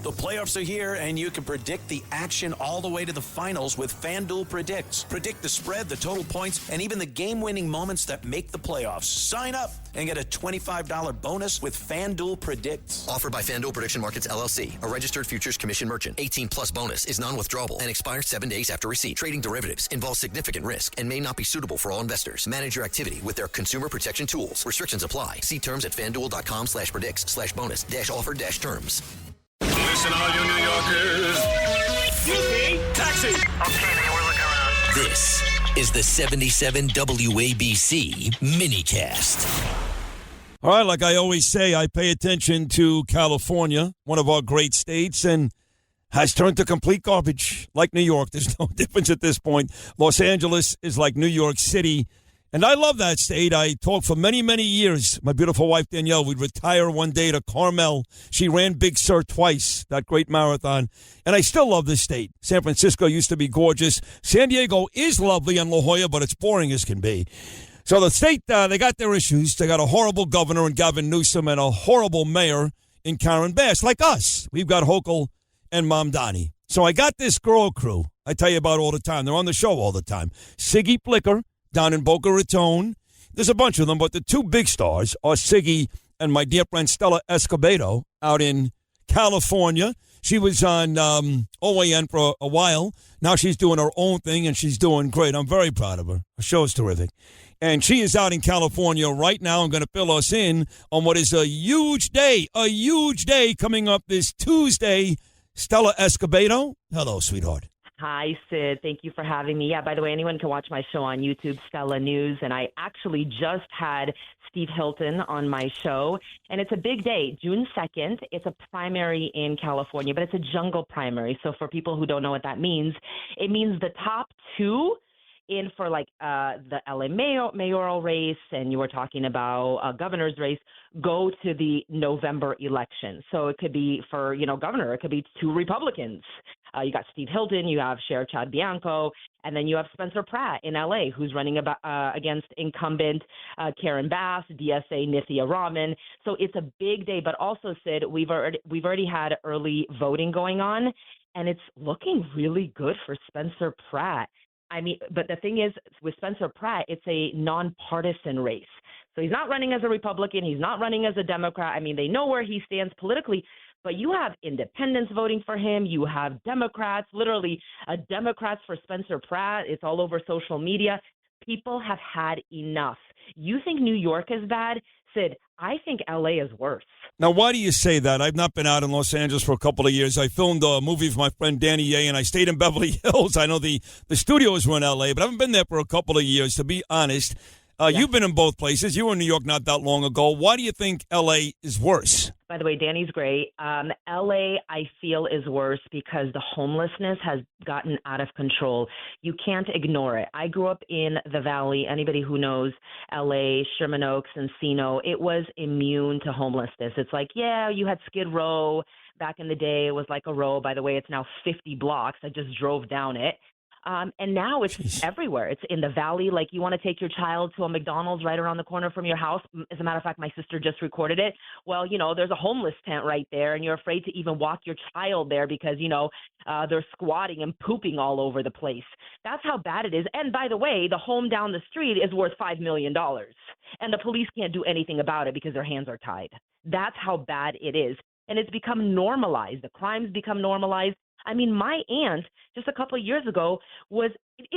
The playoffs are here, and you can predict the action all the way to the finals with FanDuel Predicts. Predict the spread, the total points, and even the game-winning moments that make the playoffs. Sign up and get a $25 bonus with FanDuel Predicts. Offered by FanDuel Prediction Markets, LLC, a registered futures commission merchant. 18-plus bonus is non-withdrawable and expires 7 days after receipt. Trading derivatives involves significant risk and may not be suitable for all investors. Manage your activity with their consumer protection tools. Restrictions apply. See terms at FanDuel.com/predicts/bonus-offer-terms. Listen, all you New Yorkers. Excuse me. Taxi. Okay, man, we're looking around. This is the 77 WABC minicast. All right, like I always say, I pay attention to California, one of our great states, and has turned to complete garbage. Like New York, there's no difference at this point. Los Angeles is like New York City. And I love that state. I talked for many, many years. My beautiful wife, Danielle, would retire one day to Carmel. She ran Big Sur twice, that great marathon. And I still love this state. San Francisco used to be gorgeous. San Diego is lovely and La Jolla, but it's boring as can be. So the state, they got their issues. They got a horrible governor in Gavin Newsom and a horrible mayor in Karen Bass, like us. We've got Hochul and Mamdani. So I got this girl crew I tell you about all the time. They're on the show all the time. Siggy Blicker down in Boca Raton. There's a bunch of them, but the two big stars are Siggy and my dear friend Stella Escobedo out in California. She was on OAN for a while. Now she's doing her own thing, and she's doing great. I'm very proud of her. Her show's terrific. And she is out in California right now and going to fill us in on what is a huge day coming up this Tuesday. Stella Escobedo, hello, sweetheart. Hi, Sid. Thank you for having me. Yeah, by the way, anyone can watch my show on YouTube, Stella News. And I actually just had Steve Hilton on my show. And it's a big day, June 2nd. It's a primary in California, but it's a jungle primary. So for people who don't know what that means, it means the top two in for like the LA mayoral race, and you were talking about governor's race, go to the November election. So it could be for, governor, it could be two Republicans. You got Steve Hilton, you have Sheriff Chad Bianco, and then you have Spencer Pratt in LA, who's running against incumbent Karen Bass, DSA Nithya Raman. So it's a big day, but also, Sid, we've already had early voting going on, and it's looking really good for Spencer Pratt. I mean, but the thing is, with Spencer Pratt, it's a nonpartisan race. So he's not running as a Republican. He's not running as a Democrat. I mean, they know where he stands politically, but you have independents voting for him. You have Democrats, literally Democrats for Spencer Pratt. It's all over social media. People have had enough. You think New York is bad? Sid, I think L.A. is worse. Now, why do you say that? I've not been out in Los Angeles for a couple of years. I filmed a movie for my friend Danny Ye, and I stayed in Beverly Hills. I know the studios were in L.A., but I haven't been there for a couple of years, to be honest. You've been in both places. You were in New York not that long ago. Why do you think L.A. is worse? By the way, Danny's great. L.A., I feel, is worse because the homelessness has gotten out of control. You can't ignore it. I grew up in the Valley. Anybody who knows L.A., Sherman Oaks, Encino, it was immune to homelessness. It's like, yeah, you had Skid Row. Back in the day, it was like a row. By the way, it's now 50 blocks. I just drove down it. And now it's everywhere. It's in the Valley. Like, you want to take your child to a McDonald's right around the corner from your house. As a matter of fact, my sister just recorded it. Well, there's a homeless tent right there, and you're afraid to even walk your child there because, they're squatting and pooping all over the place. That's how bad it is. And by the way, the home down the street is worth $5 million. And the police can't do anything about it because their hands are tied. That's how bad it is. And it's become normalized. The crimes become normalized. I mean, my aunt, just a couple of years ago, was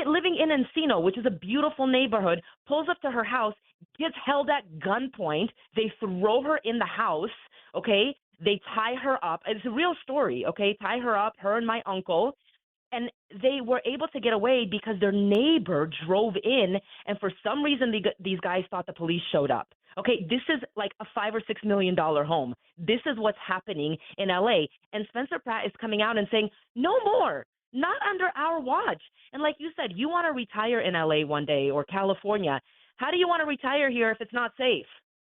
living in Encino, which is a beautiful neighborhood, pulls up to her house, gets held at gunpoint. They throw her in the house, okay? They tie her up. It's a real story, okay? Tie her up, her and my uncle. And they were able to get away because their neighbor drove in, and for some reason these guys thought the police showed up. Okay, this is like a $5 or $6 million home. This is what's happening in L.A. And Spencer Pratt is coming out and saying, no more, not under our watch. And like you said, you want to retire in L.A. one day or California. How do you want to retire here if it's not safe?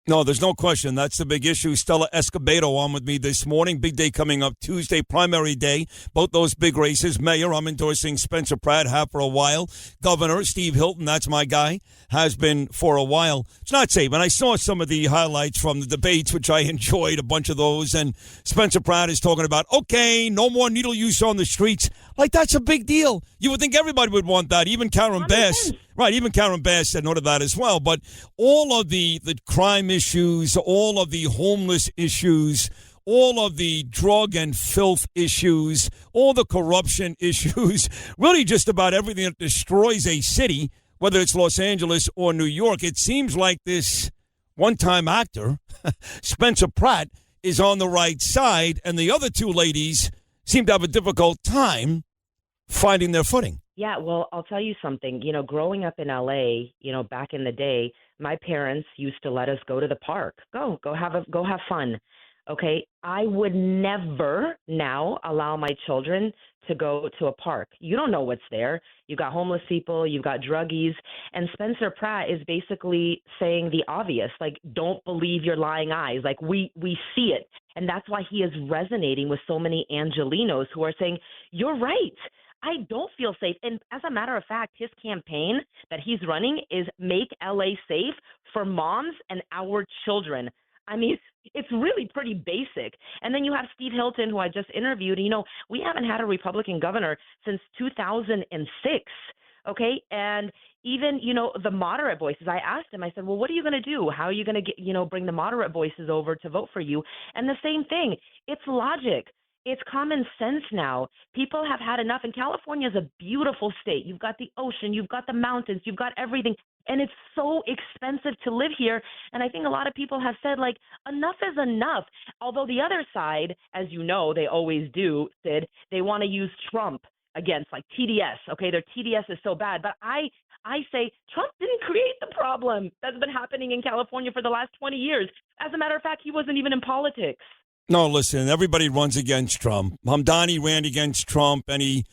No, there's no question. That's the big issue. Stella Escobedo on with me this morning. Big day coming up Tuesday, primary day. Both those big races. Mayor, I'm endorsing Spencer Pratt, have for a while. Governor, Steve Hilton, that's my guy, has been for a while. It's not safe. And I saw some of the highlights from the debates, which I enjoyed, a bunch of those. And Spencer Pratt is talking about, okay, no more needle use on the streets. Like, that's a big deal. You would think everybody would want that. Even Karen Bass. Right, even Karen Bass said no to that as well. But all of the crime issues, all of the homeless issues, all of the drug and filth issues, all the corruption issues, really just about everything that destroys a city, whether it's Los Angeles or New York, it seems like this one-time actor, Spencer Pratt, is on the right side, and the other two ladies seem to have a difficult time finding their footing. Yeah, well, I'll tell you something. You know, growing up in LA, you know, back in the day, my parents used to let us go to the park. Go have fun. Okay, I would never now allow my children to go to a park. You don't know what's there. You've got homeless people, you've got druggies, and Spencer Pratt is basically saying the obvious, like, don't believe your lying eyes. Like, we see it. And that's why he is resonating with so many Angelenos who are saying, you're right. I don't feel safe. And as a matter of fact, his campaign that he's running is Make LA Safe for Moms and Our Children. I mean, it's really pretty basic. And then you have Steve Hilton, who I just interviewed. You know, we haven't had a Republican governor since 2006. Okay. And even, you know, the moderate voices, I asked him, I said, well, what are you going to do? How are you going to bring the moderate voices over to vote for you? And the same thing, it's logic. It's common sense now. People have had enough. And California is a beautiful state. You've got the ocean, you've got the mountains, you've got everything. And it's so expensive to live here. And I think a lot of people have said, like, enough is enough. Although the other side, as you know, they always do, Sid, they want to use Trump against, like, TDS. Okay, their TDS is so bad. But I say Trump didn't create the problem that's been happening in California for the last 20 years. As a matter of fact, he wasn't even in politics. No, listen, everybody runs against Trump. Hamdani ran against Trump, and he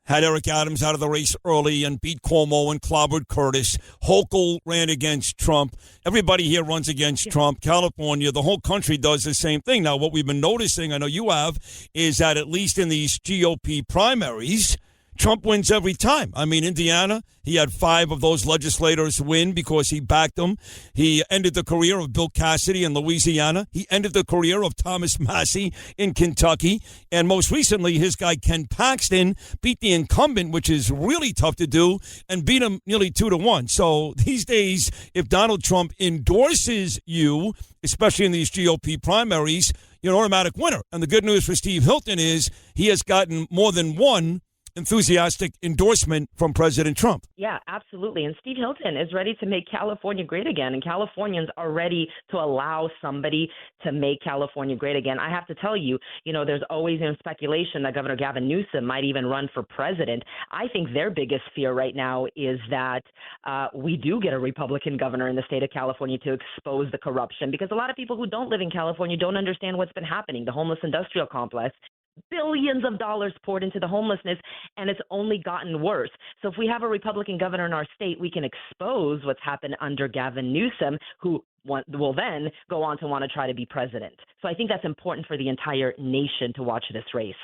had Eric Adams out of the race early and beat Cuomo and clobbered Curtis. Hochul ran against Trump. Everybody here runs against Trump. California, the whole country does the same thing. Now, what we've been noticing, I know you have, is that at least in these GOP primaries, Trump wins every time. I mean, Indiana, he had 5 of those legislators win because he backed them. He ended the career of Bill Cassidy in Louisiana. He ended the career of Thomas Massey in Kentucky. And most recently, his guy Ken Paxton beat the incumbent, which is really tough to do, and beat him nearly 2-1. So these days, if Donald Trump endorses you, especially in these GOP primaries, you're an automatic winner. And the good news for Steve Hilton is he has gotten more than one enthusiastic endorsement from President Trump. Yeah, absolutely. And Steve Hilton is ready to make California great again. And Californians are ready to allow somebody to make California great again. I have to tell you, you know, there's always speculation that Governor Gavin Newsom might even run for president. I think their biggest fear right now is that we do get a Republican governor in the state of California to expose the corruption, because a lot of people who don't live in California don't understand what's been happening. The homeless industrial complex, billions of dollars poured into the homelessness, and it's only gotten worse. So if we have a Republican governor in our state, we can expose what's happened under Gavin Newsom, who will then go on to want to try to be president. So I think that's important for the entire nation to watch this race.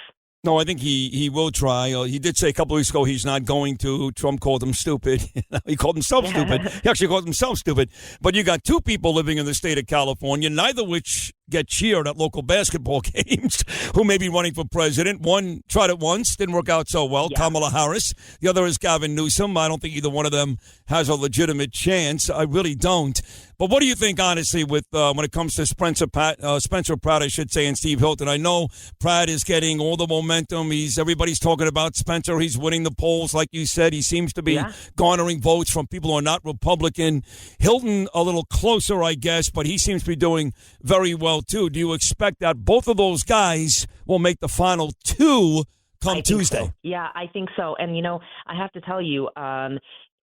No, I think he will try. He did say a couple of weeks ago he's not going to. Trump called him stupid. He called himself stupid. He actually called himself stupid. But you got 2 people living in the state of California, neither which get cheered at local basketball games, who may be running for president. One tried it once, didn't work out so well, Kamala Harris. The other is Gavin Newsom. I don't think either one of them has a legitimate chance. I really don't. But what do you think, honestly, with when it comes to Spencer Pratt, I should say, and Steve Hilton? I know Pratt is getting all the momentum. Everybody's talking about Spencer. He's winning the polls, like you said. He seems to be garnering votes from people who are not Republican. Hilton a little closer, I guess, but he seems to be doing very well, too. Do you expect that both of those guys will make the final 2 come Tuesday? So. Yeah, I think so. And, you know, I have to tell you,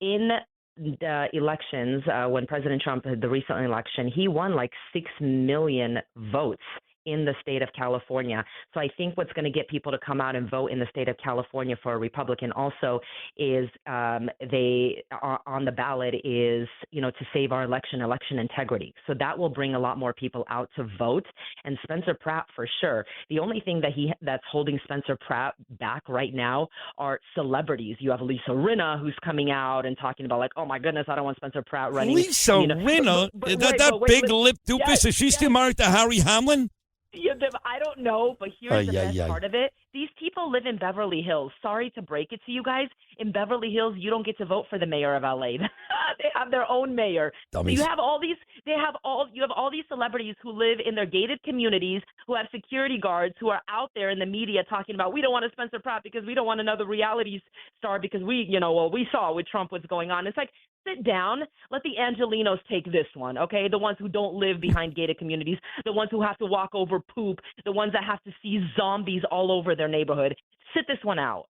in the elections, when President Trump had the recent election, he won like 6 million votes in the state of California. So I think what's going to get people to come out and vote in the state of California for a Republican also is they are on the ballot is, to save our election integrity. So that will bring a lot more people out to vote. And Spencer Pratt, for sure. The only thing that's holding Spencer Pratt back right now are celebrities. You have Lisa Rinna, who's coming out and talking about like, oh my goodness, I don't want Spencer Pratt running. Lisa Rinna? That big lip doofus, yes, is she still married to Harry Hamlin? Yeah, I don't know, but here's the best part of it. These people live in Beverly Hills. Sorry to break it to you guys. In Beverly Hills, you don't get to vote for the mayor of LA. They have their own mayor. Dummies. So you have all these celebrities who live in their gated communities, who have security guards, who are out there in the media talking about we don't want a Spencer Pratt because we don't want another reality star because we saw with Trump what's going on. It's like, sit down. Let the Angelinos take this one, okay? The ones who don't live behind gated communities, the ones who have to walk over poop, the ones that have to see zombies all over their neighborhood. Sit this one out.